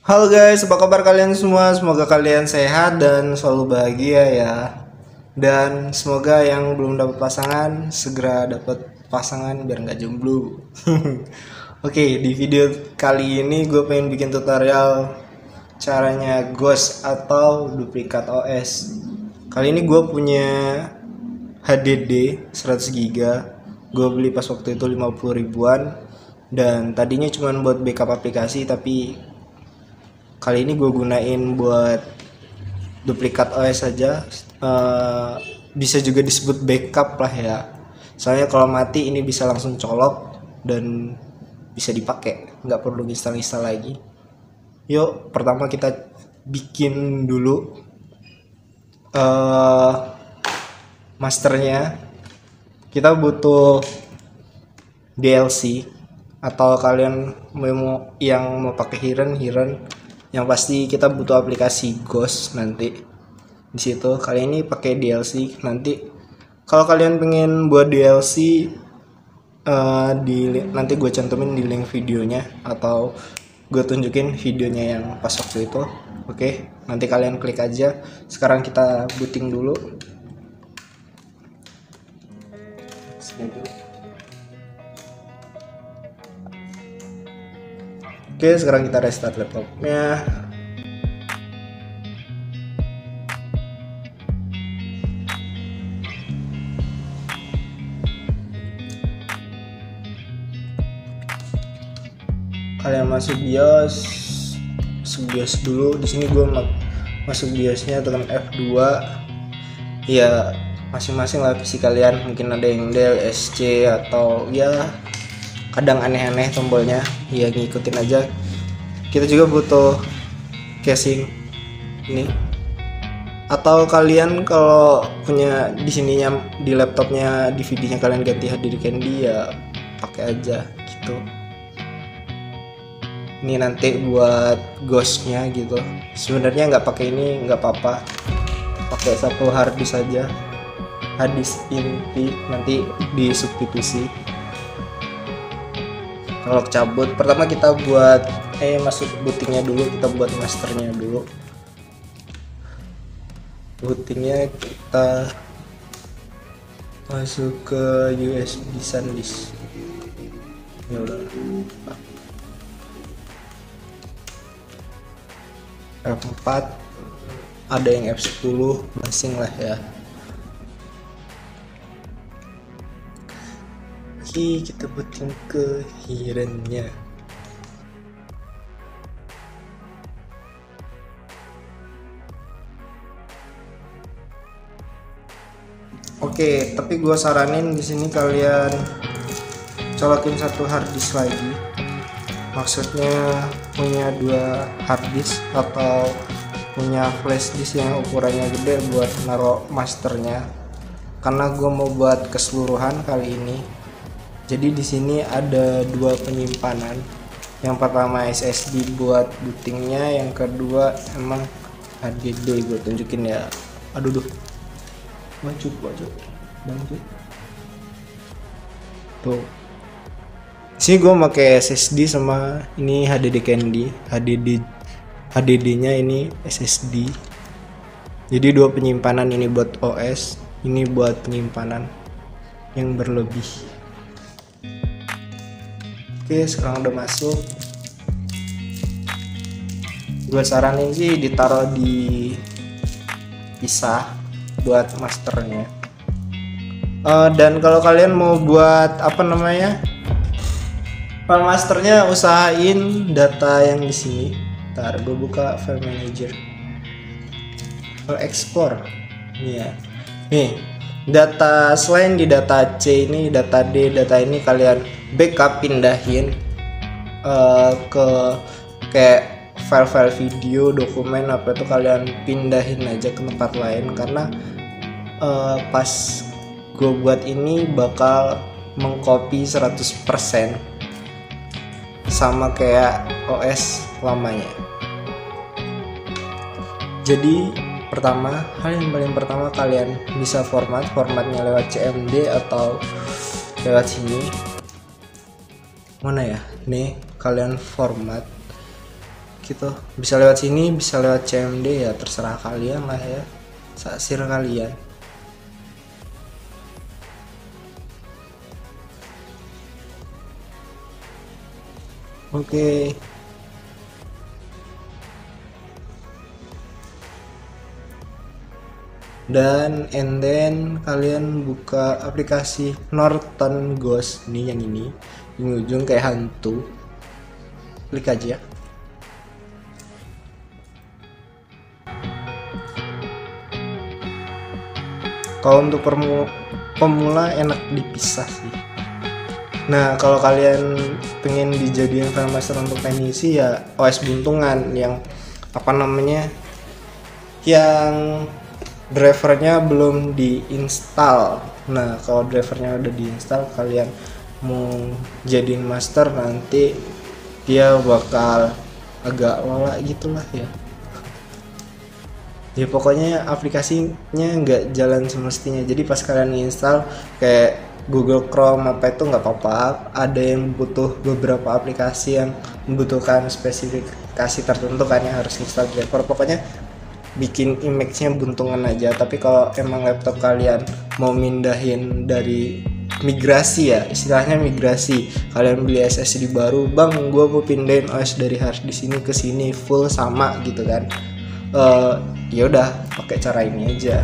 Halo guys, apa kabar kalian semua? Semoga kalian sehat dan selalu bahagia ya. Dan semoga yang belum dapat pasangan segera dapat pasangan biar nggak jomblo. Oke, di video kali ini gue pengen bikin tutorial caranya ghost atau duplikat OS. Kali ini gue punya HDD 100 GB. Gue beli pas waktu itu 50 ribuan. Dan tadinya cuma buat backup aplikasi, tapi kali ini gue gunain buat duplikat OS saja. Bisa juga disebut backup lah ya, soalnya kalau mati ini bisa langsung colok dan bisa dipakai, nggak perlu install lagi. Yuk, pertama kita bikin dulu masternya. Kita butuh DLC, atau kalian mau pakai Hiren, yang pasti kita butuh aplikasi Ghost nanti. Di situ kali ini pakai DLC. Nanti kalau kalian pengen buat DLC, nanti gue cantumin di link videonya, atau gue tunjukin videonya yang pas waktu itu. Oke, nanti kalian klik aja. Sekarang kita booting dulu. Oke, sekarang kita restart laptopnya. Kalian masuk BIOS dulu. Di sini gue masuk BIOSnya, tekan F2. Ya, masing-masing lah PC kalian. Mungkin ada yang Dell, SC, atau ya kadang aneh-aneh tombolnya. Ya ngikutin aja. Kita juga butuh casing ini. Atau kalian kalau punya di sininya, di laptopnya, DVD-nya kalian ganti HDD Candy, ya pakai aja gitu. Ini nanti buat ghostnya gitu. Sebenarnya nggak pakai ini nggak apa-apa, pakai satu harddisk saja, harddisk inti, nanti disubstitusi kalau cabut. Pertama kita buat masuk bootingnya dulu, kita buat masternya dulu. Bootingnya kita masuk ke USB SanDisk. Ya udah, F4, ada yang F10, masing lah ya. Oke, kita booting ke Hirennya. Oke, tapi gue saranin di sini kalian colokin satu harddisk lagi. Maksudnya punya dua harddisk atau punya flash disk yang ukurannya gede buat naruh masternya. Karena gue mau buat keseluruhan kali ini. Jadi di sini ada dua penyimpanan. Yang pertama SSD buat bootingnya, yang kedua emang HDD. Gue tunjukin ya. Aduh, maju, bantu. Tuh. Sini gue pakai SSD sama ini HDD Candy. HDD-nya ini SSD. Jadi dua penyimpanan, ini buat OS, ini buat penyimpanan yang berlebih. Oke, sekarang udah masuk. Gue saranin sih ditaruh di pisah buat masternya. Dan kalau kalian mau buat file masternya, usahain data yang di sini. Ntar gue buka file manager, file export. Ya, nih data. Selain di data C ini, data D, data ini kalian backup, pindahin ke kayak file-file video, dokumen apa itu, kalian pindahin aja ke tempat lain. Karena pas gue buat ini bakal mengcopy 100% sama kayak OS lamanya. Jadi hal yang paling pertama kalian bisa formatnya lewat CMD atau lewat sini. Mana ya? Nih, kalian format. gitu. Bisa lewat sini, bisa lewat CMD, ya terserah kalian lah ya, saksir kalian. Oke. Dan and then kalian buka aplikasi Norton Ghost nih, yang ini ujung kayak hantu, klik aja. Kalau untuk pemula enak dipisah sih. Nah, kalau kalian pengen dijadiin file master untuk teknisi, ya OS buntungan yang apa namanya, yang drivernya belum diinstal. Nah, kalau drivernya udah diinstal, kalian mau jadiin master, nanti dia bakal agak lala gitulah ya. Ya pokoknya aplikasinya nggak jalan semestinya. Jadi pas kalian install kayak Google Chrome apa itu nggak apa-apa. Ada yang butuh beberapa aplikasi yang membutuhkan spesifikasi tertentu kan, yang harus install driver. Pokoknya bikin image-nya buntungan aja. Tapi kalau emang laptop kalian mau mindahin dari migrasi, ya istilahnya migrasi, kalian beli SSD baru, bang gue mau pindahin OS dari hard disk ini ke sini full sama gitu kan, ya udah pakai cara ini aja.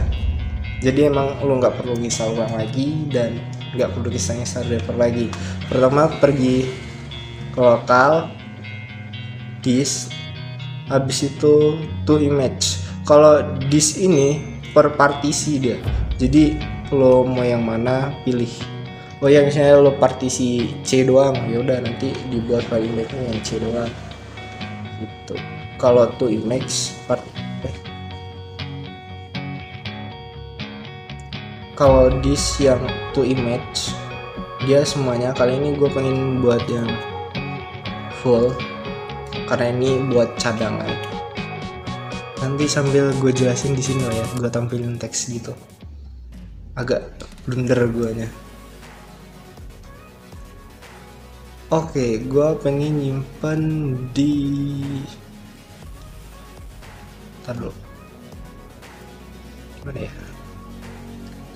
Jadi emang lu nggak perlu install ulang lagi dan nggak perlu install driver lagi. Pertama pergi ke lokal disk, habis itu to image. Kalau disk ini per partisi dia, jadi lo mau yang mana pilih. Oh ya, misalnya lo partisi C doang, ya udah nanti dibuat file image-nya yang C doang gitu. Kalau to image kalau disk yang to image dia semuanya. Kali ini gue pengen buat yang full karena ini buat cadangan. Nanti sambil gue jelasin di sini lah ya, gue tampilin teks gitu. Agak blunder guanya. Oke, gue pengen nyimpen di, ntar dulu, gimana ya?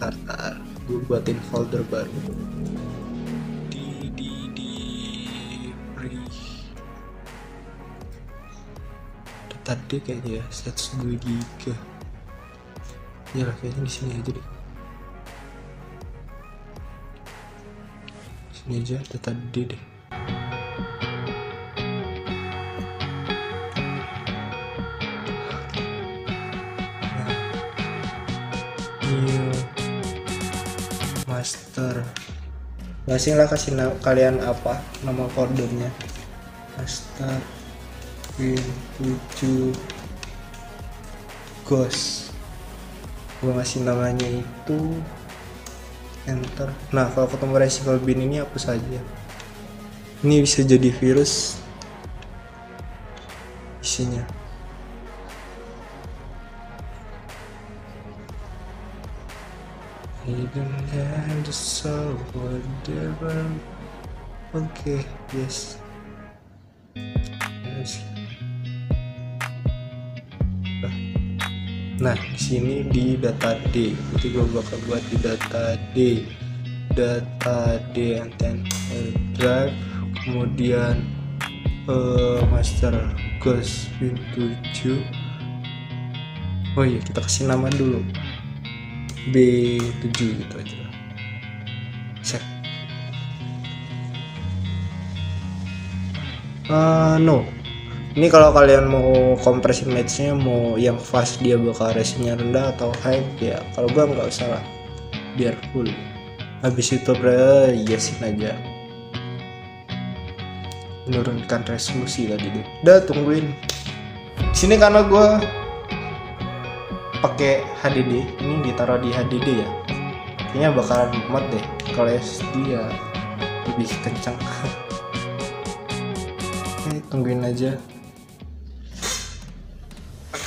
Ntar, gue buatin folder baru. Tadi kayaknya ya 102 GB. Ya lah, kayaknya di sini aja deh. Sini aja data D deh. Nah, new master. Lah kasih kalian apa nama foldernya? Master Win 7 Ghost. Gue ngasih namanya itu enter. Nah, kalau ketemu resiko bin ini hapus saja. Ini bisa jadi virus isinya. Hidden hand the soul whatever. Oke, yes. Nah, di sini di data D, itu gue bakal buat di data D, and then drive, kemudian master Ghost Win 7. Oh iya, kita kasih nama dulu B7 gitu aja. Set. No. Ini kalau kalian mau kompres image-nya, mau yang fast dia bakal resolusinya rendah atau high, ya kalau gua nggak usah lah, biar full. Habis itu yesin aja, menurunkan resolusi tadi deh. Udah, tungguin. Sini karena gua pakai HDD, ini ditaruh di HDD ya, kayaknya bakalan muat deh. Kalau SD ya lebih kencang. Oke, tungguin aja.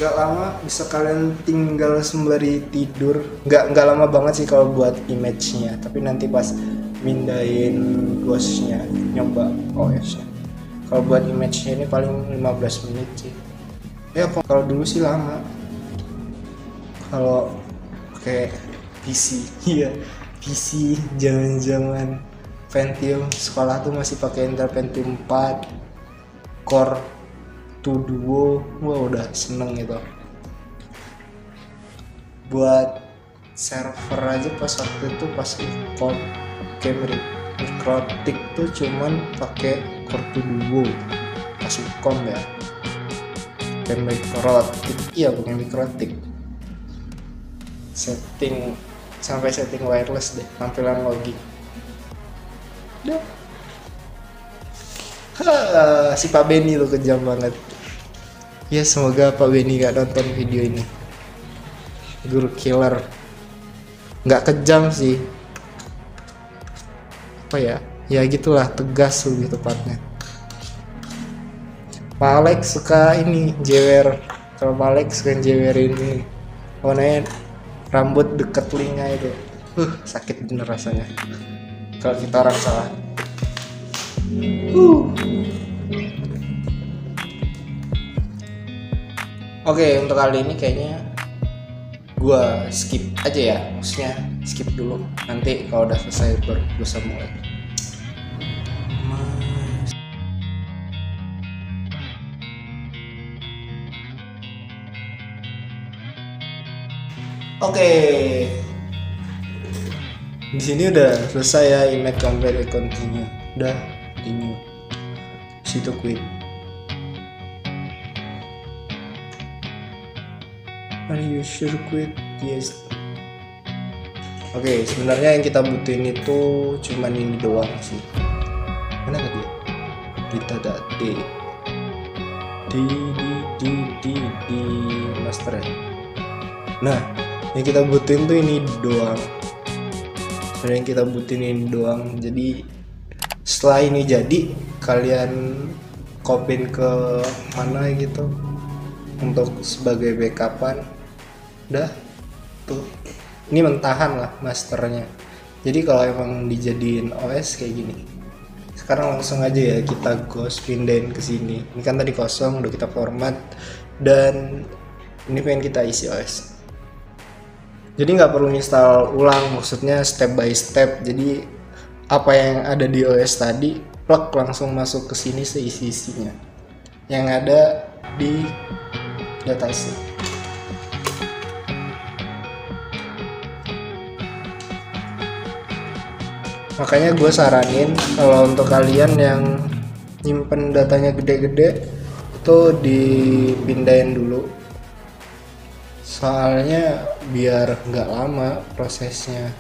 Agak lama, bisa kalian tinggal sembari tidur. Nggak lama banget sih kalau buat image-nya, tapi nanti pas mindahin Ghost-nya, nyoba OS-nya. Kalau buat image-nya ini paling 15 menit sih. Ya kalau dulu sih lama. Kalau kayak PC, iya PC zaman Pentium sekolah tuh masih pakai Intel Pentium 4 Core 2 Duo, wah udah seneng gitu. Buat server aja pas waktu itu pas ikut Camry Mikrotik tuh cuman pakai Core 2 Duo pas Ucom ya. Dan Mikrotik, iya bukan Mikrotik. Setting sampai setting wireless deh, tampilan logik. Udah. Si Pak Benny lo kejam banget. Ya semoga Pak Benny gak nonton video ini. Guru killer. Nggak kejam sih. Apa ya? Ya gitulah, tegas lebih tepatnya. Pak Alex suka ini jewer. Kalau Pak Alex suka jewer ini. Warnanya rambut deket telinga itu. Sakit bener rasanya. Kalau kita orang salah. Oke, untuk kali ini kayaknya gua skip aja ya, maksudnya skip dulu. Nanti kalau udah selesai baru bisa mulai. Oke. Di sini udah selesai ya, image compare continue. Udah continue. Situ quit. Are you sure quit? Yes. Oke, sebenarnya yang kita butuhin itu cuman ini doang sih. Mana tadi? Kita ada di master ya. Nah, yang kita butuhin tuh ini doang. Sebenarnya yang kita butuhin ini doang. Jadi setelah ini jadi, kalian copy ke mana gitu untuk sebagai backupan. Udah tuh, ini mentahan lah masternya. Jadi kalau emang dijadiin OS kayak gini, sekarang langsung aja ya kita ghost pindahin ke sini. Ini kan tadi kosong, udah kita format dan ini pengen kita isi OS. Jadi nggak perlu install ulang, maksudnya step by step. Jadi apa yang ada di OS tadi, plug langsung masuk ke sini seisi-isinya. Yang ada di datasheet. Makanya gue saranin kalau untuk kalian yang nyimpen datanya gede-gede itu dipindahin dulu, soalnya biar nggak lama prosesnya.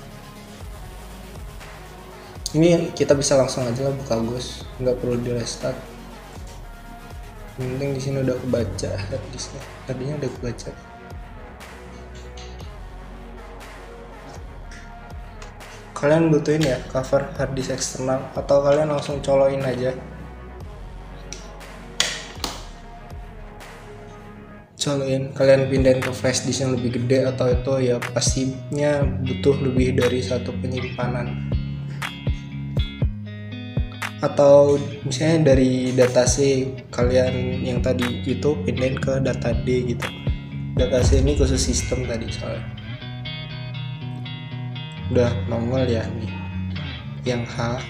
Ini kita bisa langsung aja lah buka Ghost, nggak perlu di restart. Yang penting di sini udah kebaca harddisknya, tadinya udah kebaca. Kalian butuhin ya cover harddisk eksternal atau kalian langsung colokin aja. Colokin, kalian pindahin ke flash disk yang lebih gede atau itu ya pastinya butuh lebih dari satu penyimpanan. Atau misalnya dari data C kalian yang tadi itu pindahin ke data D gitu. Data C ini khusus sistem tadi soalnya. Udah nongol ya nih yang H.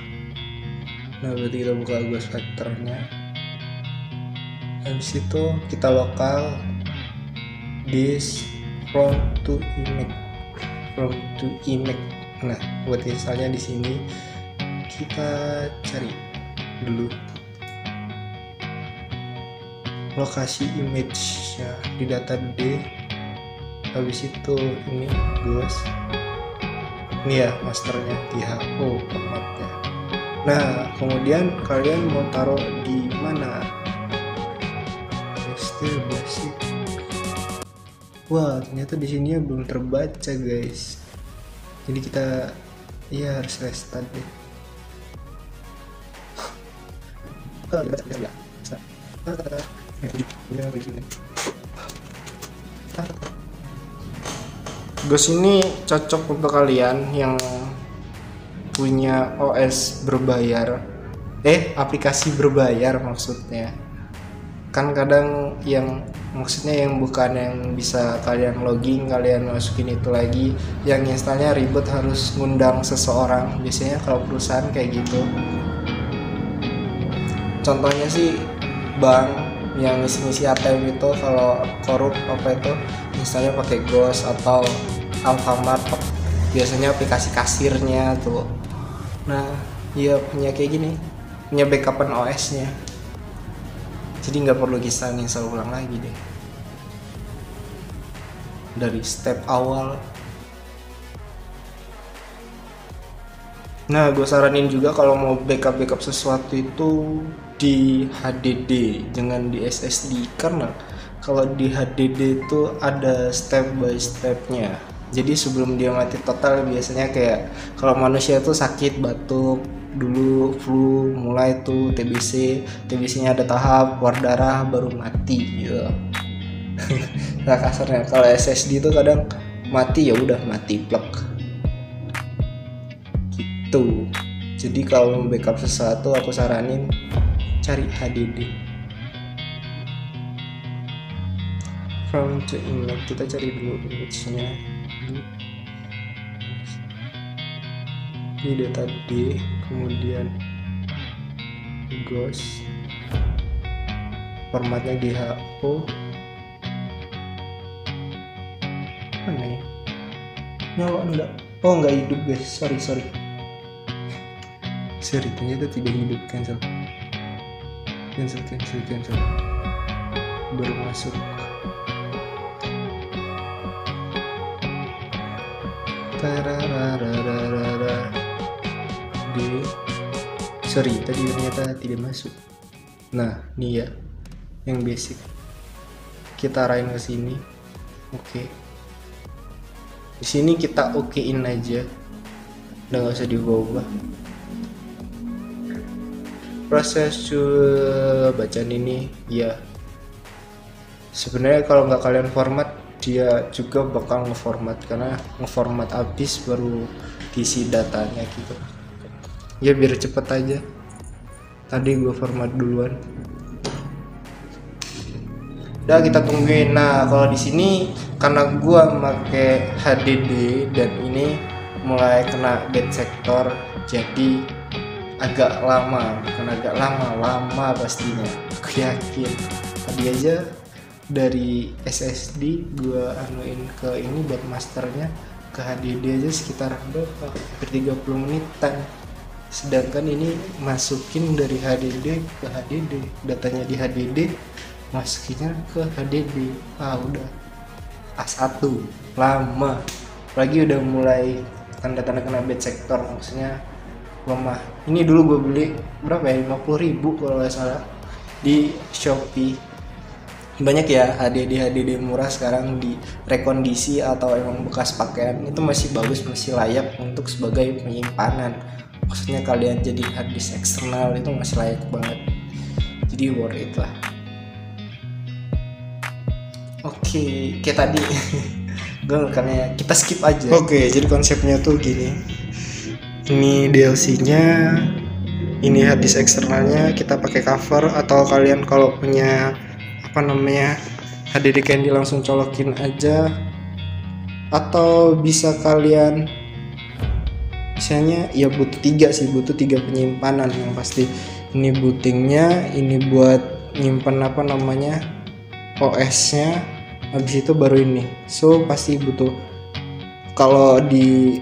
Nah berarti kita buka Ghost Factor-nya. Habis itu kita lokal disk from to image. Nah buat installnya di sini kita cari dulu lokasi image-nya di data D. Habis itu ini Ghost. Ini ya masternya di HO formatnya. Nah kemudian kalian mau taruh di mana? Still basic. Wah ternyata di sini belum terbaca guys. Jadi kita ya harus restart deh. Ghost ini cocok untuk kalian yang punya OS berbayar aplikasi berbayar maksudnya. Kan kadang yang maksudnya yang bukan yang bisa kalian login, kalian masukin itu lagi, yang installnya ribet harus ngundang seseorang, biasanya kalau perusahaan kayak gitu. Contohnya sih bank yang ngisi-ngisi ATM itu kalau korup apa itu installnya pakai Ghost atau Alfamart, biasanya aplikasi kasirnya tuh. Nah iya punya kayak gini, punya backupan OS-nya, jadi nggak perlu kita install ulang lagi deh dari step awal. Nah gue saranin juga kalau mau backup sesuatu itu di HDD, jangan di SSD, karena kalau di HDD itu ada step by stepnya. Jadi sebelum dia mati total biasanya kayak kalau manusia tuh sakit batuk dulu, flu, mulai tuh TBC-nya ada tahap keluar darah baru mati gitu. Nah kasarnya kalau SSD itu kadang mati ya udah mati plek gitu. Jadi kalau mau backup sesuatu aku saranin cari HDD. From to image, kita cari dulu image-nya. Ini data D, kemudian Ghost, formatnya DHO. Mana ya? Nyala enggak? Oh enggak hidup guys, sorry ternyata tidak hidup. Cancel baru masuk. Sorry tadi ternyata tidak masuk. Nah nih ya yang basic, kita arahin ke sini. Oke. Di sini kita okein aja, udah nggak usah diubah. Proses bacaan ini ya sebenarnya kalau nggak kalian format dia juga bakal ngeformat, karena ngeformat habis baru diisi datanya gitu ya, biar cepet aja. Tadi gue format duluan, udah kita tungguin. Nah kalau di sini karena gue pakai HDD dan ini mulai kena dead sector, jadi agak lama, bukan agak lama pastinya, aku yakin. Tadi aja dari SSD gua anuin ke ini buat masternya ke HDD aja sekitar berapa, hampir 30 menitan. Sedangkan ini masukin dari HDD ke HDD, datanya di HDD masukinnya ke HDD, udah A1 lama. Apalagi udah mulai tanda-tanda kena bad sector, maksudnya lemah. Ini dulu gue beli berapa ya, 50.000 kalau nggak salah di Shopee. Banyak ya HDD murah sekarang di rekondisi atau emang bekas pakaian, itu masih bagus, masih layak untuk sebagai penyimpanan. Maksudnya kalian jadi hard disk eksternal itu masih layak banget, jadi worth it lah. Oke, kayak tadi gue karena kita skip aja. Oke, jadi konsepnya tuh gini. Ini DLC-nya, ini hard disk eksternalnya, kita pakai cover, atau kalian kalau punya HDD Candy langsung colokin aja, atau bisa kalian misalnya ya butuh 3 penyimpanan yang pasti. Ini bootingnya, ini buat nyimpen OS-nya, habis itu baru ini. So pasti butuh. Kalau di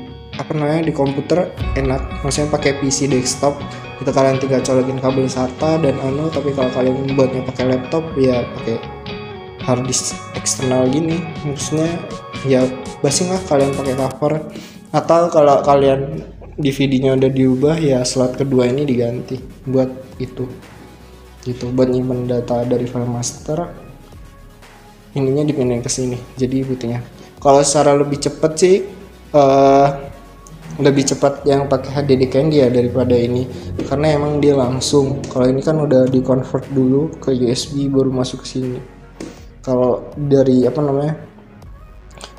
di komputer enak, maksudnya pakai PC desktop itu kalian tinggal colokin kabel SATA dan tapi kalau kalian buatnya pakai laptop ya pakai hard disk eksternal gini, maksudnya ya basing lah kalian pakai cover. Atau kalau kalian DVD-nya udah diubah ya slot kedua ini diganti buat itu gitu, buat nyimpen data dari file master, ininya dipindahin ke sini. Jadi butuhnya kalau secara lebih cepet sih lebih cepat yang pakai HDD Candy ya daripada ini, karena emang dia langsung. Kalau ini kan udah di convert dulu ke USB baru masuk ke sini. Kalau dari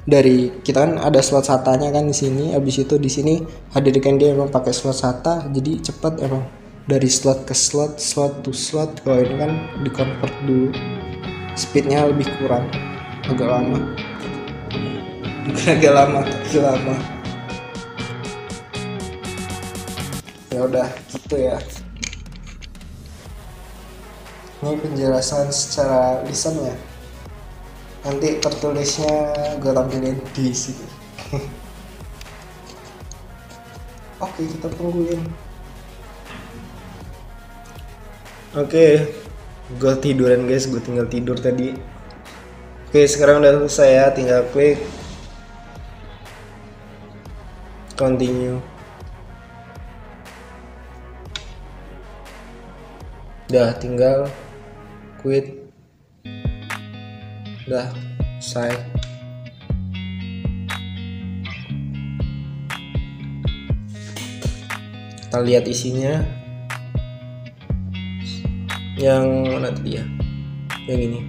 dari kita kan ada slot SATA-nya kan di sini, habis itu di sini HDD Candy emang pakai slot SATA, jadi cepat emang dari slot ke slot, slot to slot. Kalau ini kan di convert dulu, speednya lebih kurang, agak lama. Bukan agak lama, tapi lama. Ya udah gitu ya. Ini penjelasan secara lisannya. Nanti tertulisnya gue tampilin di sini. Oke, kita tungguin. Oke, gue tiduran guys, gue tinggal tidur tadi. Oke, sekarang udah selesai ya, tinggal klik continue. Udah tinggal quit. Udah selesai. Kita lihat isinya. Yang mana tadi ya? Yang ini.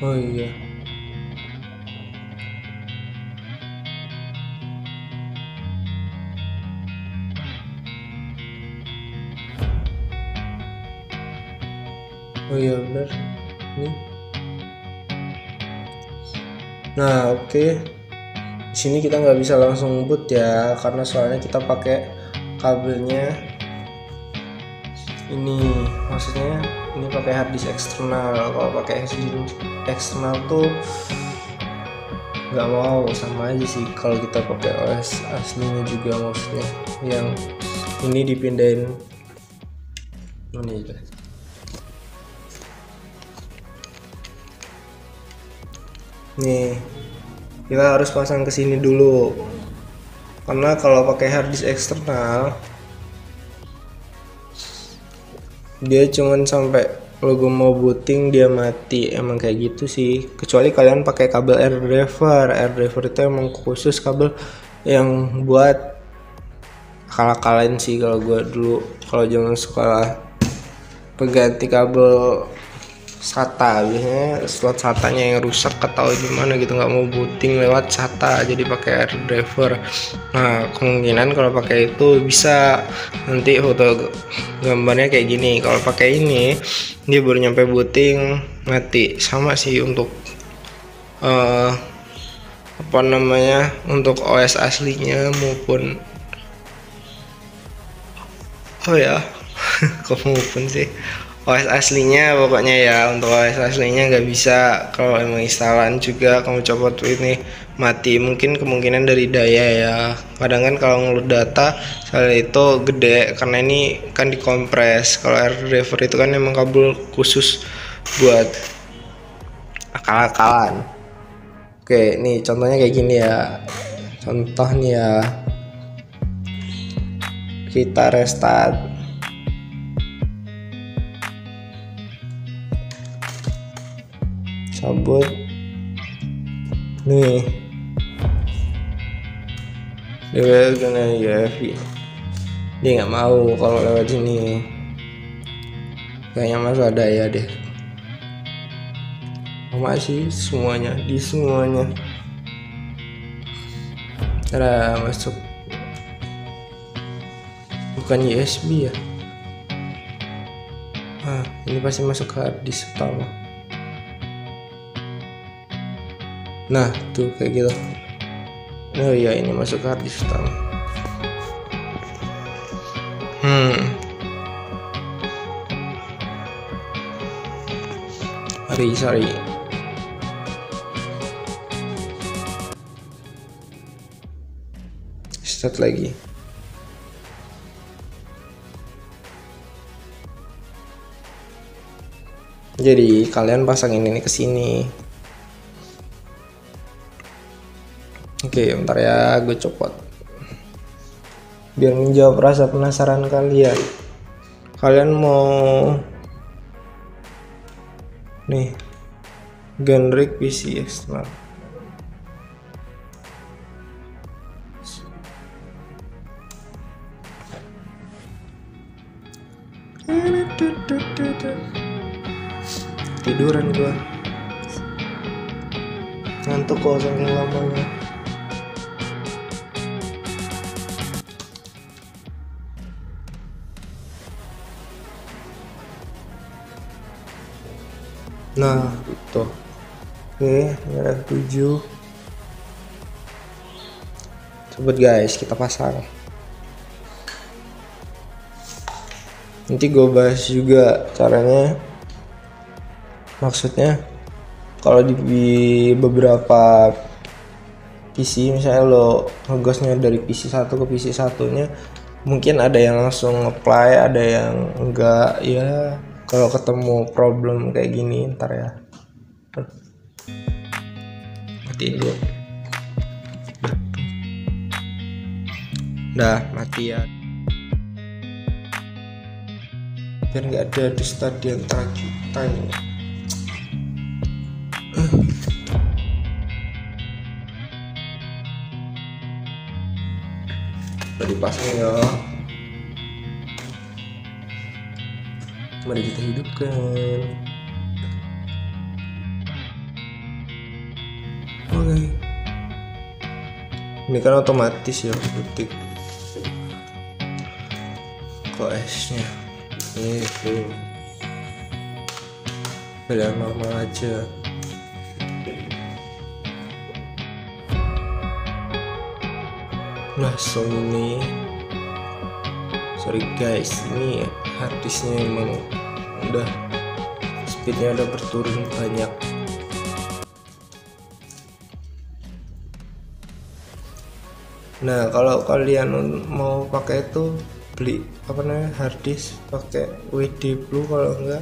Oh iya. Oh iya benar. Nih. Nah oke. Di sini kita nggak bisa langsung boot ya, karena soalnya kita pakai kabelnya ini. Maksudnya ini pakai hard disk eksternal. Kalau pakai HDD eksternal tuh nggak mau, sama aja sih. Kalau kita pakai OS aslinya juga, maksudnya yang ini dipindahin ini juga. Nih kita harus pasang ke sini dulu, karena kalau pakai hard disk eksternal dia cuman sampai logo mau booting dia mati. Emang kayak gitu sih, kecuali kalian pakai kabel air driver. Air driver itu emang khusus kabel yang buat akal-akalan sih. Kalau gue dulu kalau zaman sekolah pengganti kabel SATA, biasanya slot SATA-nya yang rusak atau gimana gitu, nggak mau booting lewat SATA, jadi pakai air driver. Nah kemungkinan kalau pakai itu bisa nanti foto gambarnya kayak gini. Kalau pakai ini dia baru nyampe booting mati. Sama sih untuk apa namanya, untuk OS aslinya maupun kok maupun sih OS aslinya. Pokoknya ya untuk OS aslinya nggak bisa. Kalau emang instalan juga kamu copot ini mati. Mungkin kemungkinan dari daya ya. Kadang kan kalau ngeload data soalnya itu gede, karena ini kan dikompres. Kalau air driver itu kan emang kabel khusus buat akal-akalan. Oke, nih contohnya kayak gini ya. Contoh nih ya, kita restart. Cabut nih dia gonna UEFI, dia nggak mau kalau lewat sini. Kayaknya masuk ada ya deh, masih semuanya di semuanya. Cara masuk bukan USB ya. Ini pasti masuk ke hard disk utama. Nah tuh kayak gitu. Oh iya, ini masuk ke hard disk utama. Sorry. Start lagi. Jadi kalian pasangin ini ke sini. Oke, bentar ya, gue copot biar menjawab rasa penasaran kalian. Kalian mau nih generic PC eksternal. Tiduran gua, ngantuk kok saking lamanya. Nah itu. Oke, ini ada 7. Sobat guys, kita pasang. Nanti gue bahas juga caranya. Maksudnya kalau di beberapa PC misalnya lo ngegosnya dari PC 1 ke PC satunya, mungkin ada yang langsung apply, ada yang enggak. Ya kalau ketemu problem kayak gini ntar ya. Matiin dulu. Udah mati ya, biar nggak ada dusta di antara kita ini. Udah dipasang ya, mari kita hidupkan. Oke, ini kan otomatis ya, butik OS-nya itu beda normal aja. Nah so ini sorry guys, ini harddisknya emang udah speednya udah berturun banyak. Nah kalau kalian mau pakai itu beli apa namanya harddisk pakai WD Blue, kalau enggak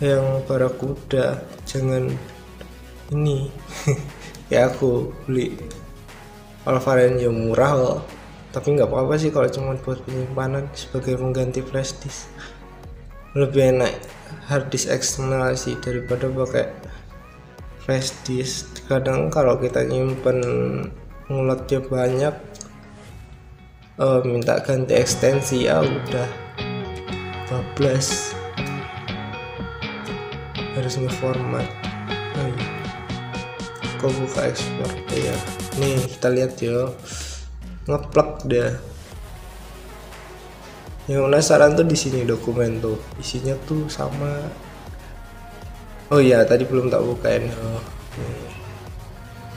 yang Barakuda, jangan ini. Ya aku beli kalau varian yang murah loh, tapi nggak apa-apa sih kalau cuma buat penyimpanan sebagai pengganti flash disk. Lebih enak harddisk eksternal sih daripada pakai flash disk. Kadang kalau kita nyimpen ngulotnya banyak, minta ganti ekstensi ya udah bablas, harus ngeformat. Kok buka ekspor ya, nih kita lihat ya, ngeplak deh. Yang penasaran tuh di sini dokumen tuh isinya tuh sama. Oh iya tadi belum tak bukain.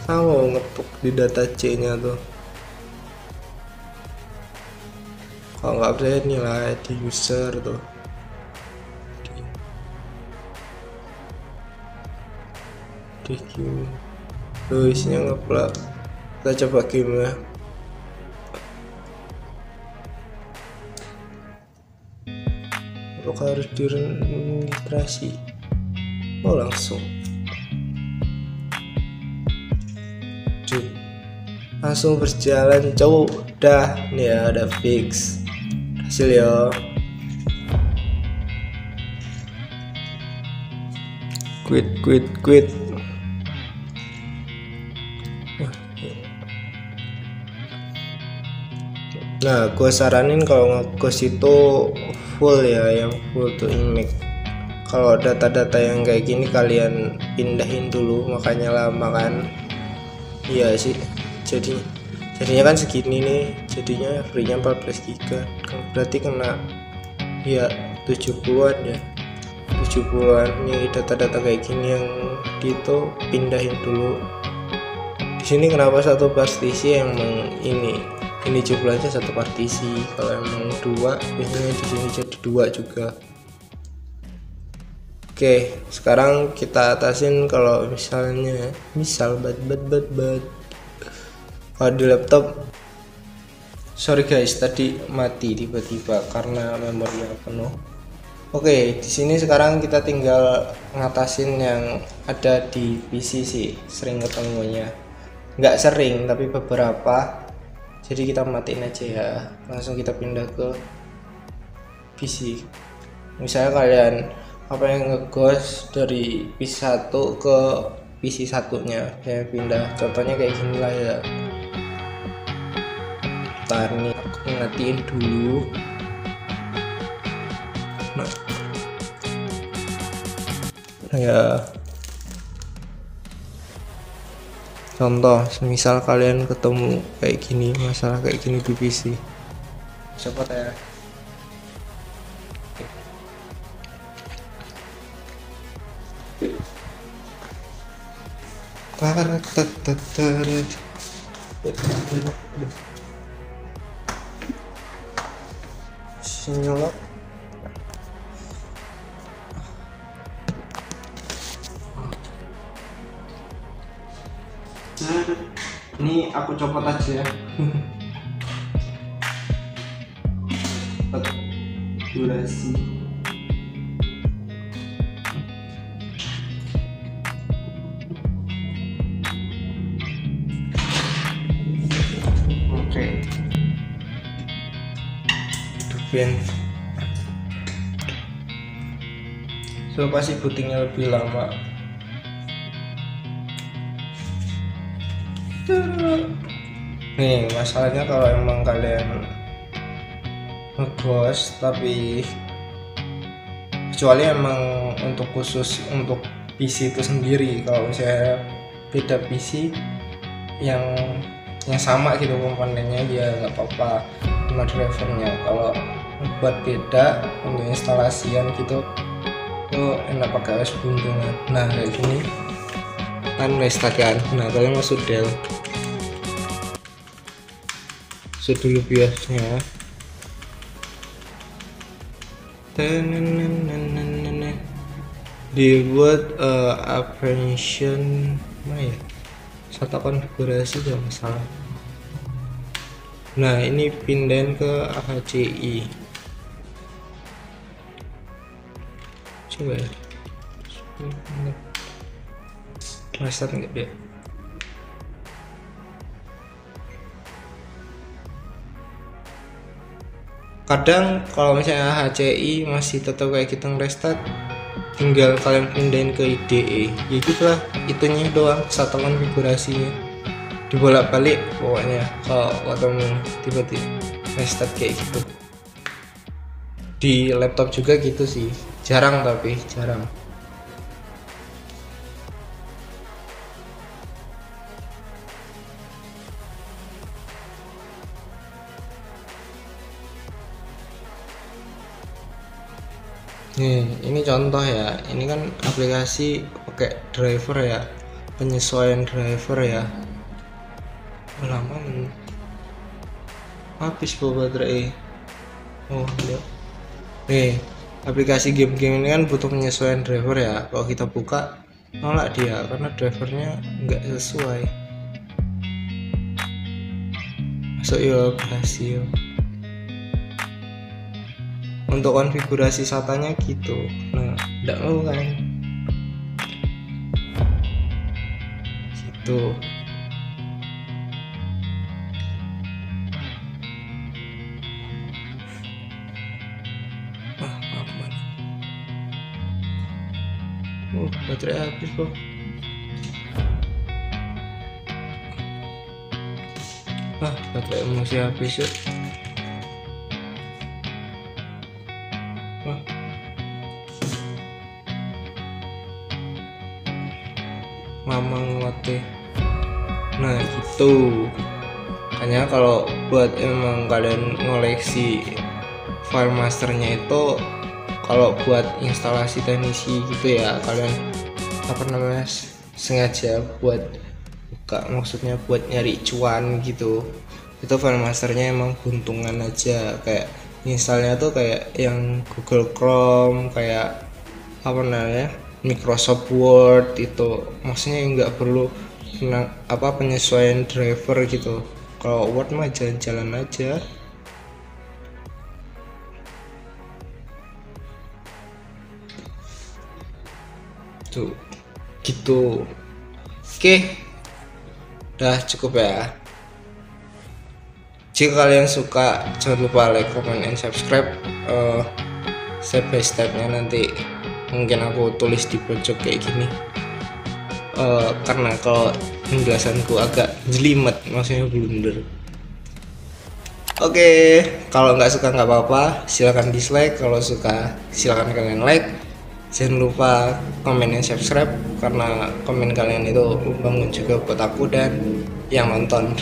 Sama ngeplak di data C nya tuh. Kalau nggak bisa nilai di user tuh, di game tuh isinya ngeplak. Kita coba game ya. Apakah harus diregistrasi? Oh langsung langsung berjalan cowok. Dah nih ya, ada fix hasil ya. Quit. Nah gue saranin kalau ngekos itu full ya, yang full tuh image. Kalau data-data yang kayak gini kalian pindahin dulu, makanya lama kan. Iya sih, jadinya kan segini nih, jadinya free-nya 14 GB, berarti kena ya 70-an ya, 70-an nih. Data-data kayak gini yang gitu pindahin dulu. Di sini kenapa satu partisi, yang ini jumlahnya satu partisi. Kalau emang dua biasanya di sini jadi dua juga. Oke, sekarang kita atasin kalau misal kalau di laptop. Sorry guys, tadi mati tiba-tiba karena memorinya penuh. Oke, di sini sekarang kita tinggal ngatasin yang ada di PC sih, sering ketemunya. Nggak sering, tapi beberapa. Jadi kita matiin aja ya, langsung kita pindah ke PC. Misalnya kalian apa yang ngeghost dari PC 1 ke PC satunya, saya pindah. Contohnya kayak gini lah ya. Ntar nih aku ngatiin dulu. Nah ya, contoh misal kalian ketemu kayak gini, masalah kayak gini di PC, coba ya. Sinyal. Ini aku copot aja ya. Durasi. Oke. Ben. So pasti bootingnya lebih lama. Nih masalahnya kalau emang kalian ngeghost tapi kecuali emang untuk khusus untuk PC itu sendiri, kalau misalnya beda PC yang sama gitu komponennya ya nggak apa-apa sama drivernya. Kalau buat beda untuk instalasian gitu tuh enak pakai OS buntungan. Nah kayak gini kan restart kan. Nah kalian masuk Dell, dulu biasnya dibuat apprehension mana ya, satu konfigurasi gak masalah. Nah ini pindahin ke HCI, coba ya reset nggak dia. Kadang kalau misalnya HCI masih tetap kayak kita ngerestart, tinggal kalian pindahin ke IDE ya gitulah, itunya doang, satu konfigurasinya dibolak-balik pokoknya. Kalau ketemu tiba-tiba restart kayak gitu di laptop juga gitu sih, jarang tapi jarang. Nih, ini contoh ya. Ini kan aplikasi pakai driver ya, penyesuaian driver ya. Lama habis baterai. Oh ya. Nih, aplikasi game-game ini kan butuh penyesuaian driver ya. Kalau kita buka nolak dia karena drivernya nggak sesuai. Masuk yuk, berhasil. Untuk konfigurasi SATA-nya gitu. Nah, enggak mau kan gitu. Aman. Baterai habis kok. Baterai masih habis yuk. Mama ngelatih. Nah gitu, hanya kalau buat emang kalian ngoleksi file masternya itu, kalau buat instalasi teknisi gitu ya, kalian apa namanya sengaja buat buka, maksudnya buat nyari cuan gitu, itu file masternya emang buntungan aja. Kayak installnya tuh kayak yang Google Chrome, kayak apa namanya Microsoft Word, itu maksudnya nggak perlu penyesuaian driver gitu. Kalau Word mah jalan-jalan aja. Tuh gitu. Oke, udah cukup ya. Jika kalian suka jangan lupa like, comment, and subscribe. Step by stepnya nanti mungkin aku tulis di pojok kayak gini, karena kalau penjelasanku agak jelimet, maksudnya blunder. Oke, kalau nggak suka nggak apa-apa, silahkan dislike. Kalau suka silahkan kalian like. Jangan lupa komen dan subscribe, karena komen kalian itu membangun juga buat aku dan yang nonton.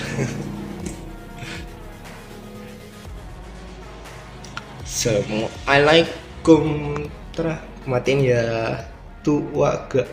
Assalamualaikum. Matiin ya tuh waga.